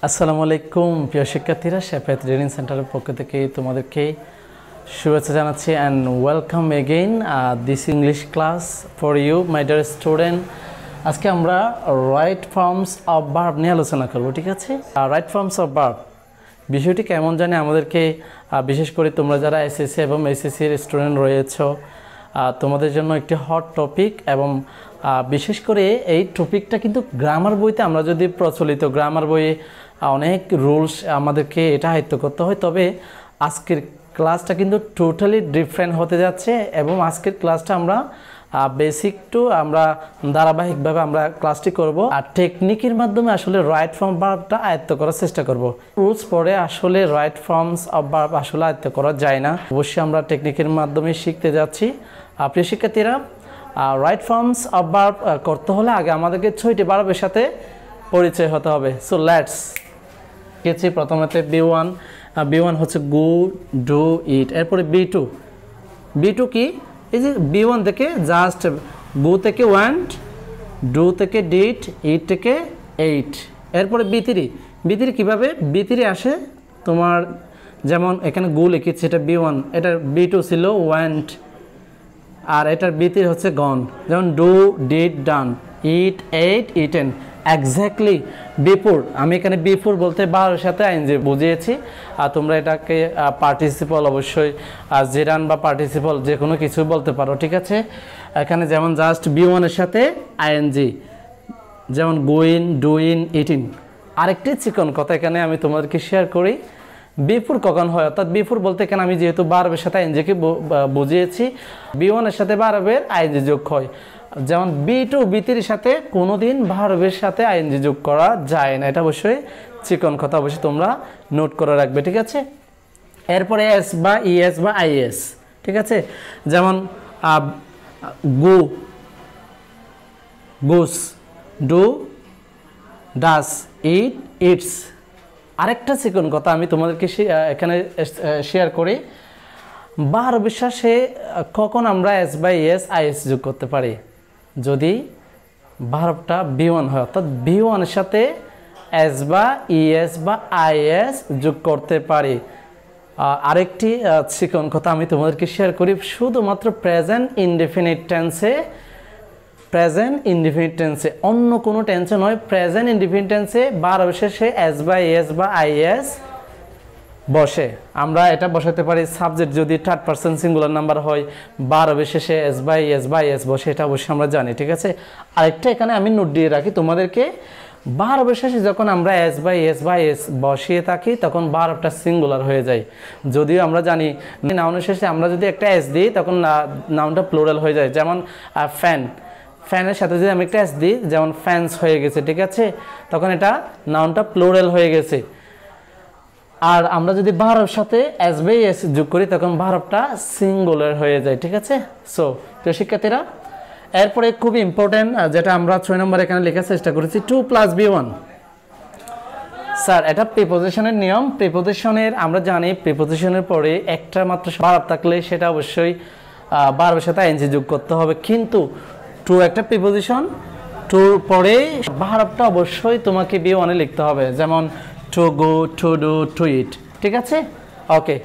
আসসালামু আলাইকুম প্রিয় শিক্ষার্থীরা, শেফায়েত ট্রেনিং সেন্টারের পক্ষ থেকে তোমাদেরকে শুভেচ্ছা জানাচ্ছি and welcome again this English class for you my dear student. আজকে আমরা রাইট ফর্মস অফ ভার্ব নিয়ে আলোচনা করব, ঠিক আছে? রাইট ফর্মস অফ ভার্ব বিষয়টি কেমন জানি আমাদেরকে, বিশেষ করে তোমরা যারা এসএসসি এবং এসএসসির স্টুডেন্ট রয়েছো, তোমাদের জন্য একটি হট টপিক। এবং বিশেষ করে এই টপিকটা কিন্তু গ্রামার বইতে, আমরা যদি প্রচলিত গ্রামার বইয়ে অনেক রুলস আমাদেরকে এটা আয়ত্ত করতে হয়, তবে আজকের ক্লাসটা কিন্তু টোটালি ডিফারেন্ট হতে যাচ্ছে। এবং আজকের ক্লাসটা আমরা বেসিক টু আমরা ধারাবাহিকভাবে আমরা ক্লাসটি করব, আর টেকনিকের মাধ্যমে আসলে রাইট ফর্ম ভার্বটা আয়ত্ত করার চেষ্টা করব। রুলস পরে আসলে রাইট ফর্মস অফ ভার্ব আসলে আয়ত্ত করা যায় না, অবশ্যই আমরা টেকনিকের মাধ্যমে শিখতে যাচ্ছি। প্রিয় শিক্ষার্থীরা, রাইট ফর্মস অফ ভার্ব করতে হলে আগে আমাদেরকে 6টি ভার্বের সাথে পরিচয় হতে হবে। সো লেটস গেছি প্রথমতে বি1। বি1 হচ্ছে গো, ডু, ইট। এরপরে বি2 কি? এই যে বি1 থেকে জাস্ট গো থেকে ওয়েন্ট, ডু থেকে ডিড, ইট থেকে এইট। এরপরে বি3 কীভাবে বি3 আসে তোমার, যেমন এখানে গো লিখেছি, এটা বি1, এটার বি2 ছিল ওয়েন্ট, আর এটার বি3 হচ্ছে গন। যেমন do, did, done, it, eight, eaten. Exactly before, আমি এখানে বিফোর বলতে ভার্বের সাথে আইএনজি বুঝিয়েছি। আর তোমরা এটাকে পার্টিসিপল, অবশ্যই জেরান বা পার্টিসিপল যে কোনো কিছু বলতে পারো, ঠিক আছে? এখানে যেমন জাস্ট বি1 এর সাথে আইএনজি, যেমন গোইন, ডুইন, ইটিন। আরেকটি চিকন কথা এখানে আমি তোমাদেরকে শেয়ার করি, বিফোর কখন হয়, অর্থাৎ বিফোর বলতে এখানে আমি যেহেতু ভার্বের সাথে আইএনজিকে বুঝিয়েছি, বি1 এর সাথে ভার্বের আইএনজি যোগ হয়। যেমন বি2, বি3 সাথে কোনোদিন ভার্বের সাথে আইএনজি যোগ করা যায় না, এটা অবশ্যই চিকন কথা, অবশ্যই তোমরা নোট করে রাখবে, ঠিক আছে? এরপরে এস বা ইএস বা আইএস, ঠিক আছে? যেমন গো, গোস, ডু, ডাস, ইট, ইটস। আরেকটা চিকন কথা আমি তোমাদেরকে এখানে শেয়ার করি, ভার্বের সাথে কখন আমরা এস বা ইএস, আইএস যোগ করতে পারি? যদি ভার্বটা বি1 হয়, অর্থাৎ বি1 এর সাথে এস বা ইএস বা আইএস যোগ করতে পারি। আরেকটি চিকন কথা আমি তোমাদেরকে শেয়ার করি, শুধুমাত্র প্রেজেন্ট ইনডেফিনিট টেন্সে, অন্য কোনো টেন্সে নয়, প্রেজেন্ট ইনডেফিনিট টেন্সে ভার্বের শেষে এস বা ইএস বা আইএস বসে। আমরা এটা বসাতে পারি সাবজেক্ট যদি থার্ড পারসন সিঙ্গুলার নাম্বার হয়, ভার্বের শেষে এস বা ইএস বসে, এটা অবশ্যই আমরা জানি, ঠিক আছে? আরেকটা এখানে আমি নোট দিয়ে রাখি তোমাদেরকে, ভার্বের শেষে যখন আমরা এস বা ইএস বসিয়ে থাকি তখন ভার্বটা সিঙ্গুলার হয়ে যায়। যদিও আমরা জানি নাউনের শেষে আমরা যদি একটা এস দিই তখন নাউনটা প্লুরাল হয়ে যায়। যেমন ফ্যানের সাথে যদি আমি একটা এস দিই, যেমন ফ্যান্স হয়ে গেছে, ঠিক আছে? তখন এটা নাউনটা প্লুরাল হয়ে গেছে। আর আমরা যদি ভার্বের সাথে এস বা ইএস যোগ করি তখন ভার্বটা সিঙ্গুলার হয়ে যায়, ঠিক আছে? সো প্রিয় শিক্ষার্থীরা, এরপরে খুবই ইম্পর্টেন্ট যেটা আমরা 6 নম্বর এখানে লেখার চেষ্টা করেছি, 2 + B1। স্যার, এটা প্রিপোজিশনের নিয়ম। প্রিপোজিশনের আমরা জানি, প্রিপোজিশনের পরে একটা মাত্র ভার্ব থাকলে সেটা অবশ্যই ভার্বের সাথে আইএনজি যোগ করতে হবে, কিন্তু টু একটা প্রিপোজিশন, টুর পরে ভার্বটা অবশ্যই তোমাকে B1 লিখতে হবে, যেমন to go, to do, to eat, ঠিক আছে? ওকে,